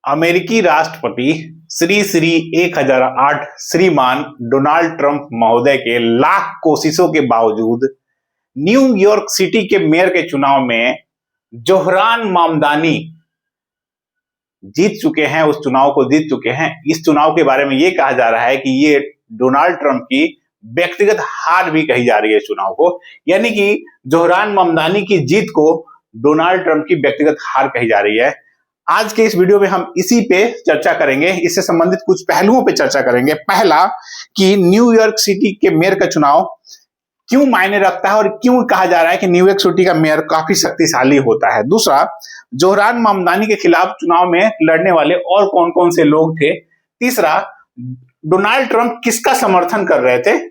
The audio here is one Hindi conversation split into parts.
अमेरिकी राष्ट्रपति श्री श्री 1008 श्रीमान डोनाल्ड ट्रंप महोदय के लाख कोशिशों के बावजूद न्यूयॉर्क सिटी के मेयर के चुनाव में जोहरान मामदानी जीत चुके हैं। उस चुनाव को जीत चुके हैं। इस चुनाव के बारे में यह कहा जा रहा है कि ये डोनाल्ड ट्रंप की व्यक्तिगत हार भी कही जा रही है इस चुनाव को, यानी कि जोहरान मामदानी की जीत को डोनाल्ड ट्रंप की व्यक्तिगत हार कही जा रही है। आज के इस वीडियो में हम इसी पे चर्चा करेंगे, इससे संबंधित कुछ पहलुओं पे चर्चा करेंगे। पहला कि न्यूयॉर्क सिटी के मेयर का चुनाव क्यों मायने रखता है और क्यों कहा जा रहा है कि न्यूयॉर्क सिटी का मेयर काफी शक्तिशाली होता है। दूसरा, जोहरान मामदानी के खिलाफ चुनाव में लड़ने वाले और कौन कौन से लोग थे। तीसरा, डोनाल्ड ट्रंप किसका समर्थन कर रहे थे।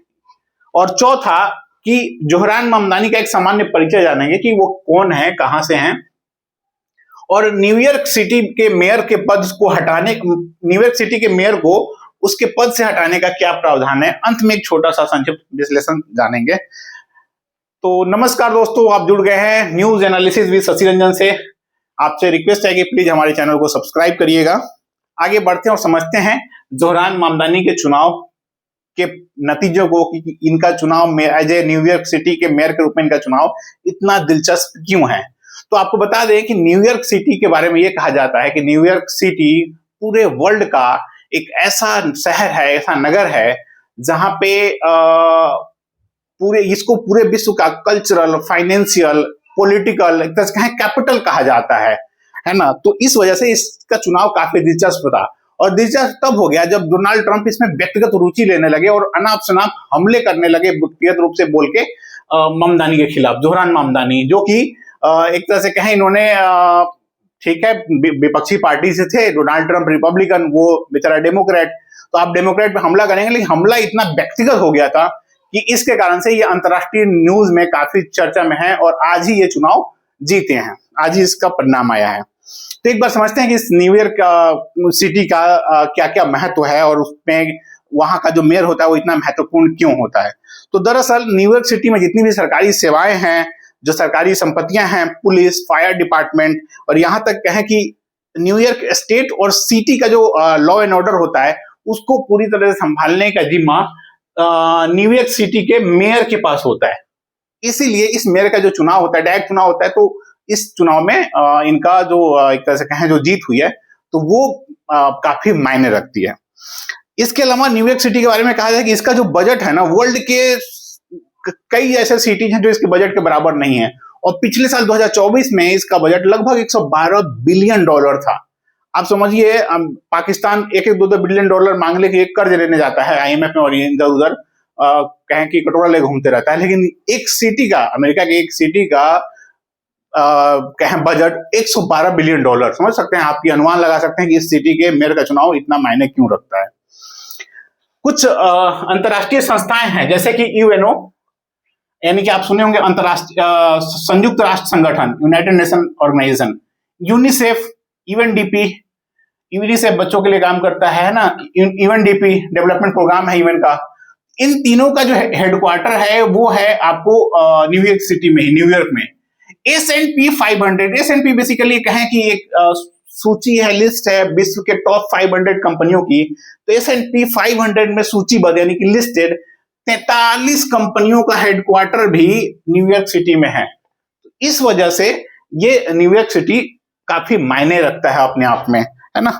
और चौथा कि जोहरान मामदानी का एक सामान्य परिचय जानेंगे कि वो कौन है, कहां से हैं, और न्यूयॉर्क सिटी के मेयर के पद को हटाने, न्यूयॉर्क सिटी के मेयर को उसके पद से हटाने का क्या प्रावधान है। अंत में एक छोटा सा संक्षिप्त विश्लेषण जानेंगे। तो नमस्कार दोस्तों, आप जुड़ गए हैं news analysis with Shashi Ranjan से। आपसे रिक्वेस्ट है कि प्लीज हमारे चैनल को सब्सक्राइब करिएगा। आगे बढ़ते हैं और समझते हैं जोहरान मामदानी के चुनाव के नतीजों को कि इनका चुनाव में एज ए न्यूयॉर्क सिटी के मेयर के रूप में इनका चुनाव इतना दिलचस्प क्यों है। तो आपको बता दें कि न्यूयॉर्क सिटी के बारे में यह कहा जाता है कि न्यूयॉर्क सिटी पूरे वर्ल्ड का एक ऐसा शहर है, ऐसा नगर है जहां पे पूरे विश्व का कल्चरल, फाइनेंशियल, पॉलिटिकल एक तरह से कहें कैपिटल कहा जाता है ना। तो इस वजह से इसका चुनाव काफी दिलचस्प था। और दिलचस्प तब हो गया जब डोनाल्ड ट्रंप इसमें व्यक्तिगत रुचि लेने लगे और अनाप शनाप हमले करने लगे व्यक्तिगत रूप से बोल के मामदानी के खिलाफ। जोहरान मामदानी जो कि एक तरह से कहें इन्होंने ठीक है विपक्षी पार्टी से थे, डोनाल्ड ट्रंप रिपब्लिकन, वो बेचारा डेमोक्रेट। तो आप डेमोक्रेट पे हमला करेंगे, लेकिन हमला इतना व्यक्तिगत हो गया था कि इसके कारण से ये अंतर्राष्ट्रीय न्यूज में काफी चर्चा में है और आज ही ये चुनाव जीते हैं, आज ही इसका परिणाम आया है। तो एक बार समझते हैं कि इस न्यूयॉर्क सिटी का क्या क्या महत्व है और उसमें वहां का जो मेयर होता है वो इतना महत्वपूर्ण क्यों होता है। तो दरअसल न्यूयॉर्क सिटी में जितनी भी सरकारी सेवाएं हैं, जो सरकारी संपत्तियां हैं, पुलिस, फायर डिपार्टमेंट, और यहां तक कहें कि न्यूयॉर्क स्टेट और सिटी का जो लॉ एंड ऑर्डर होता है उसको पूरी तरह से संभालने का जिम्मा न्यूयॉर्क सिटी के मेयर के पास होता है। इसीलिए इस मेयर का जो चुनाव होता है, डायरेक्ट चुनाव होता है, तो इस चुनाव में इनका जो एक तरह से कहें जो जीत हुई है तो वो काफी मायने रखती है। इसके अलावा न्यूयॉर्क सिटी के बारे में कहा जाए कि इसका जो बजट है ना, वर्ल्ड के कई ऐसे सिटीज हैं जो इसके बजट के बराबर नहीं है। और पिछले साल 2024 में इसका बजट लगभग 112 बिलियन डॉलर था। आप समझिए पाकिस्तान $1-2 बिलियन मांग ले कि एक कर्ज लेने जाता है IMF में और इधर उधर कहें कि कटोरा ले घूमते रहता है, लेकिन एक सिटी का, अमेरिका की एक सिटी का कहें बजट $112 बिलियन। समझ सकते हैं, आपकी अनुमान लगा सकते हैं कि इस सिटी के मेयर का चुनाव इतना मायने क्यों रखता है। कुछ अंतर्राष्ट्रीय संस्थाएं हैं जैसे कि UNO, यानी कि आप सुने होंगे अंतरराष्ट्रीय संयुक्त राष्ट्र संगठन, United Nation Organisation, UNICEF, UNICEF बच्चों के लिए काम करता है ना, UNDP डेवलपमेंट प्रोग्राम है UN का। इन तीनों का जो हेडक्वार्टर है वो है आपको न्यूयॉर्क सिटी में ही, न्यूयॉर्क में। S&P 500, S&P बेसिकली कहें कि एक सूची है, लिस्ट है विश्व के टॉप 500 कंपनियों की। तो S&P 500 में सूचीबद्ध यानी कि लिस्टेड 43 कंपनियों का हेडक्वार्टर भी न्यूयॉर्क सिटी में है। इस वजह से ये न्यूयॉर्क सिटी काफी मायने रखता है अपने आप में, है ना।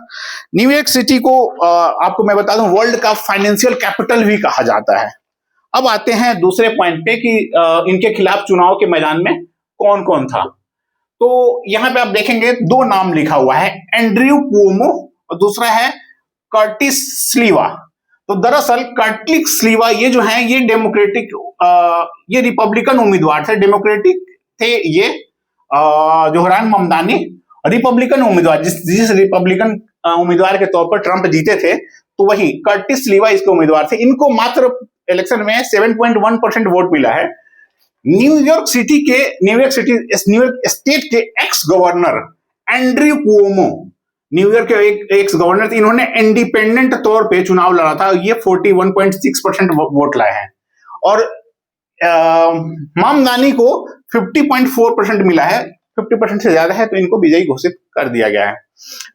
न्यूयॉर्क सिटी को आपको मैं बता दूं वर्ल्ड का फाइनेंशियल कैपिटल भी कहा जाता है। अब आते हैं दूसरे पॉइंट पे कि इनके खिलाफ चुनाव के मैदान में कौन कौन था। तो यहां पे आप देखेंगे 2 नाम लिखा हुआ है, एंड्रयू कुओमो और दूसरा है कर्टिस स्लीवा। तो दरअसल कर्टिस स्लीवा ये जो है ये डेमोक्रेटिक, ये रिपब्लिकन उम्मीदवार थे, डेमोक्रेटिक थे ये। जोहरान मामदानी रिपब्लिकन उम्मीदवार, जिस रिपब्लिकन उम्मीदवार के तौर पर ट्रंप जीते थे, तो वही कर्टिस स्लीवा इसके उम्मीदवार थे। इनको मात्र इलेक्शन में 7.1% वोट मिला है। न्यूयॉर्क स्टेट के x governor Andrew Cuomo, New York के एक्स गवर्नर थे, इन्होंने इंडिपेंडेंट तौर पे चुनाव लड़ा था। ये 41.6% वोट लाए हैं। और मामदानी को 50.4% मिला है। 50% से ज्यादा है, तो इनको विजयी घोषित कर दिया गया है।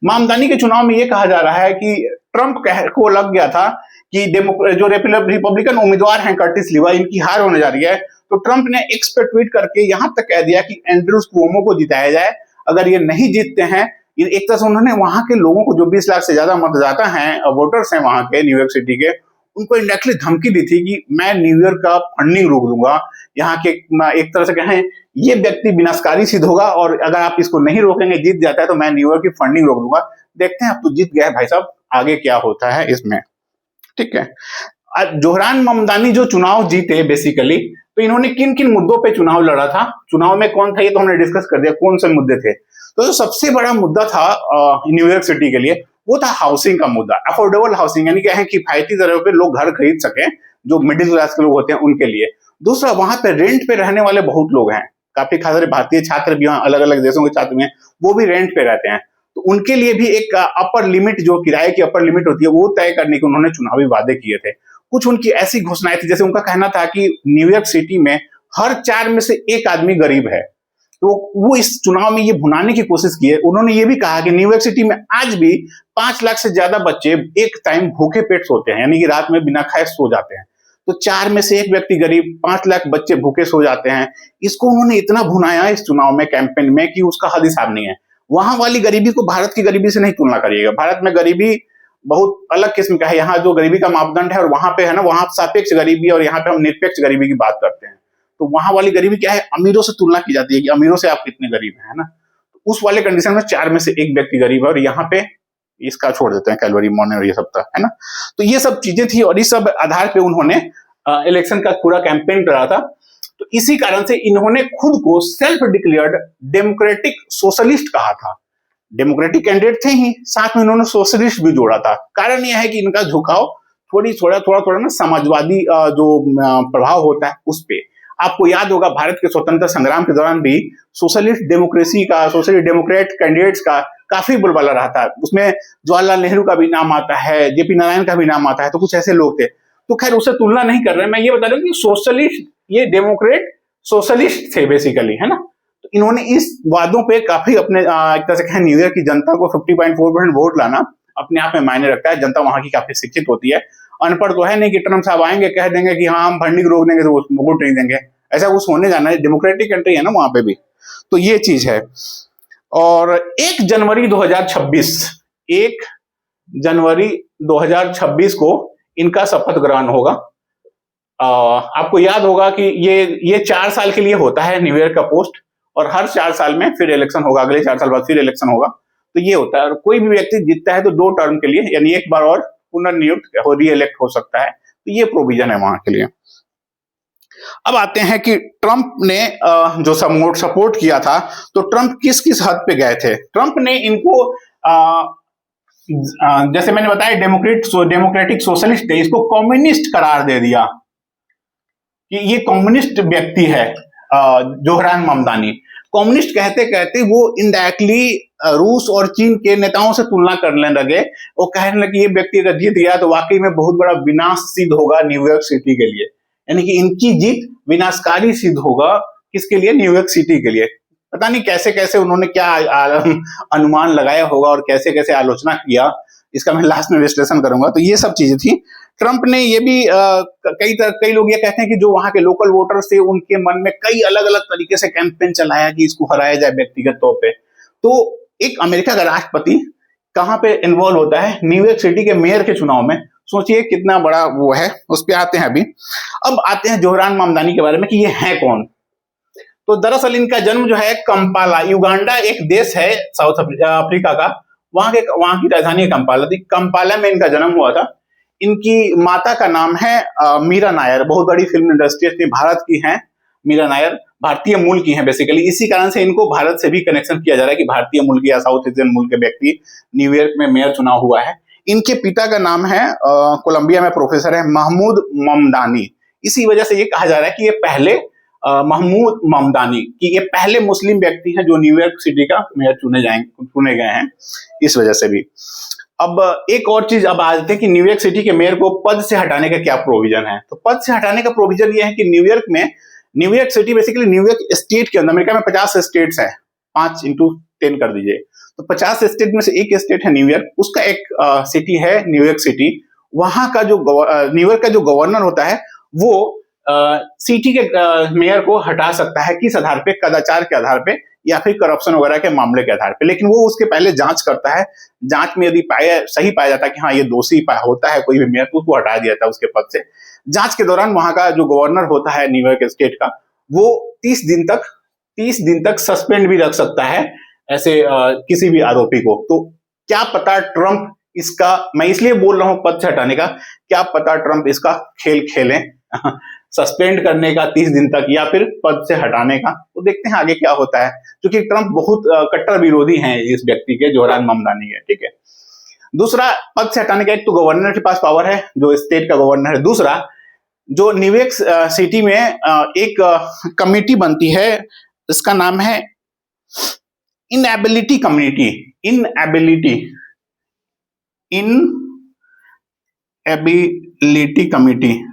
मामदानी के चुनाव में ये कहा जा रहा है कि ट्रंप को लग गया था कि जो रिपब्लिकन उम्मीदवार हैं कर्टिस लीवा, इनकी हार होने जा रही है, तो ट्रंप ने एक्स पे ट्वीट करके यहां तक कह दिया कि एंड्रूज क्वोमो को जिताया जाए। अगर ये नहीं जीतते हैं, एक तरह से उन्होंने वहां के लोगों को, जो 20 लाख से ज्यादा मतदाता हैं, वोटर्स हैं वहां के, न्यूयॉर्क सिटी के, उनको इंडायरेक्टली धमकी दी थी कि मैं न्यूयॉर्क का फंडिंग रोक दूंगा। यहाँ के एक तरह से कहें, ये व्यक्ति विनाशकारी सिद्ध होगा और अगर आप इसको नहीं रोकेंगे, जीत जाता है, तो मैं न्यूयॉर्क की फंडिंग रोक दूंगा। देखते हैं, अब तो जीत गया है भाई साहब, आगे क्या होता है इसमें। ठीक है, जोहरान ममदानी जो चुनाव जीते बेसिकली, तो इन्होंने किन किन मुद्दों पे चुनाव लड़ा था, चुनाव में कौन था, ये तो हमने डिस्कस कर दिया कौन से मुद्दे थे। तो जो सबसे बड़ा मुद्दा था न्यूयॉर्क सिटी के लिए, वो था हाउसिंग का मुद्दा, अफोर्डेबल हाउसिंग, यानी क्या है, किफायती दरों पे लोग घर खरीद सकें, जो मिडिल क्लास के लोग होते हैं उनके लिए। दूसरा, वहां पे रेंट पे रहने वाले बहुत लोग हैं, काफी खास भारतीय छात्र भी, अलग अलग देशों के छात्र भी हैं, वो भी रेंट पे रहते हैं, तो उनके लिए भी एक अपर लिमिट, जो किराए की अपर लिमिट होती है, वो तय करने के उन्होंने चुनावी वादे किए थे। कुछ उनकी ऐसी घोषणाएं थी, जैसे उनका कहना था कि न्यूयॉर्क सिटी में हर 4 में से 1 आदमी गरीब है, तो वो इस चुनाव में ये भुनाने की कोशिश की है। उन्होंने ये भी कहा कि न्यूयॉर्क सिटी में आज भी 5 लाख से ज्यादा बच्चे एक टाइम भूखे पेट सोते हैं, यानी कि रात में बिना खाए सो जाते हैं। तो 4 में से 1 व्यक्ति गरीब, 5 लाख बच्चे भूखे सो जाते हैं। इसको उन्होंने इतना भुनाया इस चुनाव में, कैंपेन में, कि उसका हद हिसाब नहीं है। वहां वाली गरीबी को भारत की गरीबी से नहीं तुलना करिएगा। भारत में गरीबी बहुत अलग किस्म का है। यहाँ जो गरीबी का मापदंड है, और वहां पे है ना, वहां सापेक्ष गरीबी, और यहाँ पे हम निरपेक्ष गरीबी की बात करते हैं। तो वहां वाली गरीबी क्या है, अमीरों से तुलना की जाती है कि अमीरों से आप कितने गरीब हैं, है ना। तो उस वाले कंडीशन में 4 में से 1 व्यक्ति गरीब है, और यहाँ पे इसका छोड़ देते हैं, कैलोरी मॉर्निंग और ये सब था, है ना। तो ये सब चीजें थी, और इस सब आधार पे उन्होंने इलेक्शन का पूरा कैंपेन करा था। तो इसी कारण से इन्होंने खुद को सेल्फ डिक्लेयर्ड डेमोक्रेटिक सोशलिस्ट कहा था। डेमोक्रेटिक कैंडिडेट थे ही, साथ में उन्होंने सोशलिस्ट भी जोड़ा था। कारण यह है कि इनका झुकाव थोड़ा ना समाजवादी जो प्रभाव होता है उस पे। आपको याद होगा, भारत के स्वतंत्रता संग्राम के दौरान भी सोशलिस्ट डेमोक्रेसी का, सोशलिस्ट डेमोक्रेट कैंडिडेट्स का काफी बोलबाला रहा था। उसमें जवाहरलाल नेहरू का भी नाम आता है, जेपी नारायण का भी नाम आता है, तो कुछ ऐसे लोग थे। तो खैर, उससे तुलना नहीं कर रहे, मैं ये बता रहा हूँ कि सोशलिस्ट, ये डेमोक्रेट सोशलिस्ट थे बेसिकली, है ना। तो इन्होंने इस वादों पे काफी अपने एक तरह से कहें, न्यूयॉर्क की जनता को 50.4% वोट लाना अपने आप में मायने रखता है। जनता वहां की काफी शिक्षित होती है, अनपढ़ तो है नहीं कि ट्रम्प साहब आएंगे कह देंगे कि हाँ हम फंडिंग रोक देंगे तो वोट नहीं देंगे, ऐसा कुछ होने जाना है। डेमोक्रेटिक कंट्री है ना वहां पे भी, तो ये चीज है। और 1 जनवरी 2026 को इनका शपथ ग्रहण होगा। आपको याद होगा कि ये 4 साल के लिए होता है न्यूयॉर्क का पोस्ट, और हर 4 साल में फिर इलेक्शन होगा, अगले 4 साल बाद फिर इलेक्शन होगा। तो ये होता है, और कोई भी व्यक्ति जीतता है तो 2 टर्म के लिए, यानी 1 बार और पुनर्नियुक्त हो, रीइलेक्ट हो सकता है। तो ये प्रोविजन है वहां के लिए। अब आते हैं कि ट्रंप ने जो सपोर्ट किया था, तो ट्रंप किस किस हद पे गए थे। ट्रंप ने इनको जैसे मैंने बताया, डेमोक्रेटिक सोशलिस्ट थे, इसको कम्युनिस्ट करार दे दिया कि ये कम्युनिस्ट व्यक्ति है। जोहरान ममदानी कम्युनिस्ट कहते कहते वो इनडायरेक्टली रूस और चीन के नेताओं से तुलना करने लगे। वो कहने लगे ये व्यक्ति अगर जीत गया तो वाकई में बहुत बड़ा विनाश सिद्ध होगा न्यूयॉर्क सिटी के लिए, यानी कि इनकी जीत विनाशकारी सिद्ध होगा। किसके लिए? न्यूयॉर्क सिटी के लिए। पता नहीं कैसे कैसे उन्होंने क्या अनुमान लगाया होगा और कैसे कैसे आलोचना किया, इसका मैं लास्ट में विश्लेषण करूंगा। तो ये सब चीजें थी। ट्रंप ने ये भी कई लोग ये कहते हैं कि जो वहां के लोकल वोटर्स थे उनके मन में कई अलग अलग तरीके से कैंपेन चलाया कि इसको हराया जाए व्यक्तिगत तौर पे। तो एक अमेरिका का राष्ट्रपति कहां पे इन्वॉल्व होता है? न्यूयॉर्क सिटी के मेयर के चुनाव में। सोचिए कितना बड़ा वो है। उस पर आते हैं अभी। अब आते हैं जोहरान ममदानी के बारे में कि ये है कौन। तो दरअसल इनका जन्म जो है कंपाला, युगांडा एक देश है साउथ अफ्रीका का, वहां की राजधानी कंपाला थी। कंपाला में इनका जन्म हुआ था। इनकी माता का नाम है मीरा नायर, बहुत बड़ी फिल्म इंडस्ट्री थी, भारत की हैं मीरा नायर, भारतीय मूल की हैं बेसिकली। इसी कारण से इनको भारत से भी कनेक्शन किया जा रहा है कि भारतीय मूल की या साउथ एशियन मूल के व्यक्ति न्यूयॉर्क में मेयर चुनाव हुआ है। इनके पिता का नाम है कोलंबिया में प्रोफेसर है महमूद ममदानी। इसी वजह से ये कहा जा रहा है कि ये पहले महमूद ममदानी कि ये पहले मुस्लिम व्यक्ति हैं जो न्यूयॉर्क सिटी का मेयर चुने गए हैं, इस वजह से भी। अब एक और चीज अब आ जाते हैं कि न्यूयॉर्क सिटी के मेयर को पद से हटाने का क्या प्रोविजन है। तो पद से हटाने का प्रोविजन ये है कि New York city basically New York state के अंदर, अमेरिका में 50 स्टेट्स हैं, 5x10 कर दीजिए, तो 50 स्टेट में से एक स्टेट है न्यूयॉर्क, उसका एक सिटी है न्यूयॉर्क सिटी। वहां का जो न्यूयॉर्क का जो गवर्नर होता है वो सिटी के मेयर को हटा सकता है, किस आधार पे? कदाचार के आधार पे या फिर करप्शन वगैरह के मामले के आधार पे। लेकिन वो उसके पहले जांच करता है, जांच में यदि सही पाया जाता है कि हाँ ये दोषी होता है कोई भी मेयर, तो उसको हटा दिया जाता है उसके पद से। जांच के दौरान वहां का जो गवर्नर होता है न्यूयॉर्क स्टेट का, वो 30 दिन तक सस्पेंड भी रख सकता है ऐसे किसी भी आरोपी को। तो क्या पता ट्रंप इसका, मैं इसलिए बोल रहा हूं पद से हटाने का, क्या पता ट्रंप इसका खेल खेलें सस्पेंड करने का 30 दिन तक या फिर पद से हटाने का। तो देखते हैं आगे क्या होता है, क्योंकि ट्रंप बहुत कट्टर विरोधी हैं इस व्यक्ति के, जोहरान ममदानी है, ठीक है। दूसरा, पद से हटाने का, एक तो गवर्नर के पास पावर है, जो स्टेट का गवर्नर है। दूसरा, जो न्यूयॉर्क सिटी में एक कमेटी बनती है, इसका नाम है इनएबिलिटी कम्युनिटी, इनएबिलिटी कमेटी।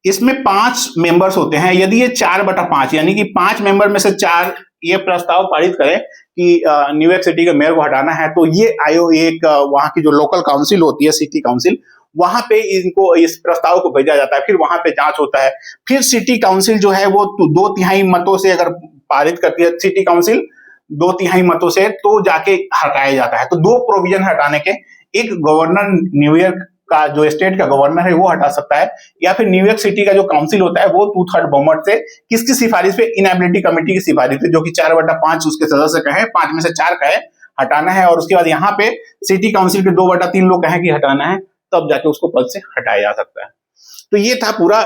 इसमें 5 मेंबर्स होते हैं। यदि ये 4/5 यानी कि 5 मेंबर में से 4 ये प्रस्ताव पारित करें कि न्यूयॉर्क सिटी के मेयर को हटाना है, तो ये आयोग, एक वहां की जो लोकल काउंसिल होती है, सिटी काउंसिल, वहां पे इनको इस प्रस्ताव को भेजा जाता है, फिर वहां पे जांच होता है, फिर सिटी काउंसिल जो है वो 2/3 मतों से अगर पारित करती है सिटी काउंसिल 2/3 मतों से, तो जाके हटाया जाता है। तो 2 प्रोविजन हटाने के, एक गवर्नर न्यूयॉर्क का जो स्टेट का गवर्नर है वो हटा सकता है, या फिर न्यूयॉर्क सिटी का जो काउंसिल होता है वो 2/3 बहुमत से किसकी सिफारिश पे? इनएबिलिटी कमेटी की सिफारिश पे, जो कि 4/5 उसके सदस्य कहे, 5 में से 4 कहे हटाना है, और उसके बाद यहाँ पे सिटी काउंसिल के 2/3 लोग कहें कि हटाना है, तब जाके उसको पद से हटाया जा सकता है। तो ये था पूरा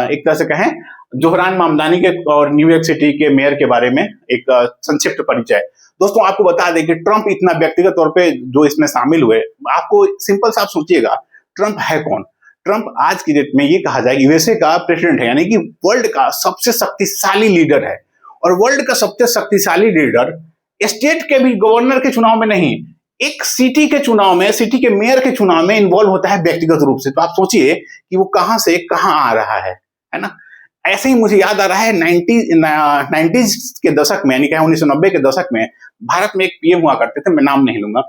एक तरह से कहें जोहरान ममदानी के और न्यूयॉर्क सिटी के मेयर के बारे में एक संक्षिप्त परिचय। दोस्तों, आपको बता दें कि ट्रंप इतना व्यक्तिगत तौर पे जो इसमें शामिल हुए, आपको सिंपल सा आप सोचिएगा, ट्रंप है कौन? ट्रंप आज की डेट में ये कहा जाए यूएसए का प्रेसिडेंट है, यानी कि वर्ल्ड का सबसे शक्तिशाली लीडर है। और वर्ल्ड का सबसे शक्तिशाली लीडर स्टेट के भी गवर्नर के चुनाव में नहीं, एक सिटी के चुनाव में, सिटी के मेयर के चुनाव में इन्वॉल्व होता है व्यक्तिगत रूप से। तो आप सोचिए कि वो कहां से कहां आ रहा है ना। ऐसे ही मुझे याद आ रहा है 90s के दशक में, यानी कि 1990 के दशक में भारत में एक पीएम हुआ करते थे, मैं नाम नहीं लूंगा।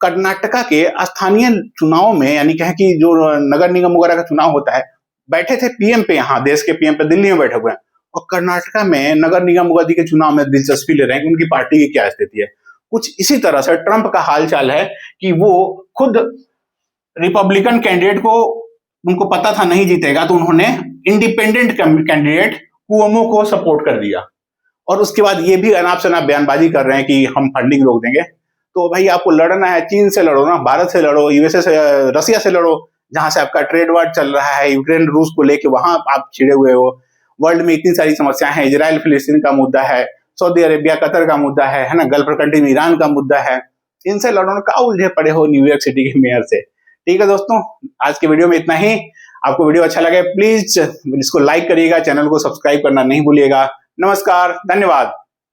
कर्नाटका के स्थानीय चुनाव में, यानी कहें कि जो नगर निगम वगैरह का चुनाव होता है, बैठे थे पीएम पे, यहाँ देश के पीएम पे दिल्ली में बैठे हुए हैं, और कर्नाटका में नगर निगम वगैरह के चुनाव में दिलचस्पी ले रहे हैं कि उनकी पार्टी की क्या स्थिति है। कुछ इसी तरह से ट्रंप का हालचाल है कि वो खुद रिपब्लिकन कैंडिडेट को, उनको पता था नहीं जीतेगा, तो उन्होंने इंडिपेंडेंट कैंडिडेट कुओमो को सपोर्ट कर दिया, और उसके बाद ये भी अनाप शनाप बयानबाजी कर रहे हैं कि हम फंडिंग रोक देंगे। तो भाई आपको लड़ना है, चीन से लड़ो ना, भारत से लड़ो, यूएसए से, रसिया से लड़ो, जहां से आपका ट्रेड वार चल रहा है, यूक्रेन रूस को लेके वहां आप छिड़े हुए हो। वर्ल्ड में इतनी सारी समस्याएं हैं, इजराइल फिलिस्तीन का मुद्दा है, सऊदी अरेबिया कतर का मुद्दा है ना, गल्फ कंट्री में ईरान का मुद्दा है। इनसे लड़ो, का उलझे पड़े हो न्यूयॉर्क सिटी के मेयर से। ठीक है दोस्तों, आज के वीडियो में इतना ही। आपको वीडियो अच्छा लगे प्लीज इसको लाइक करिएगा, चैनल को सब्सक्राइब करना नहीं भूलिएगा। नमस्कार, धन्यवाद।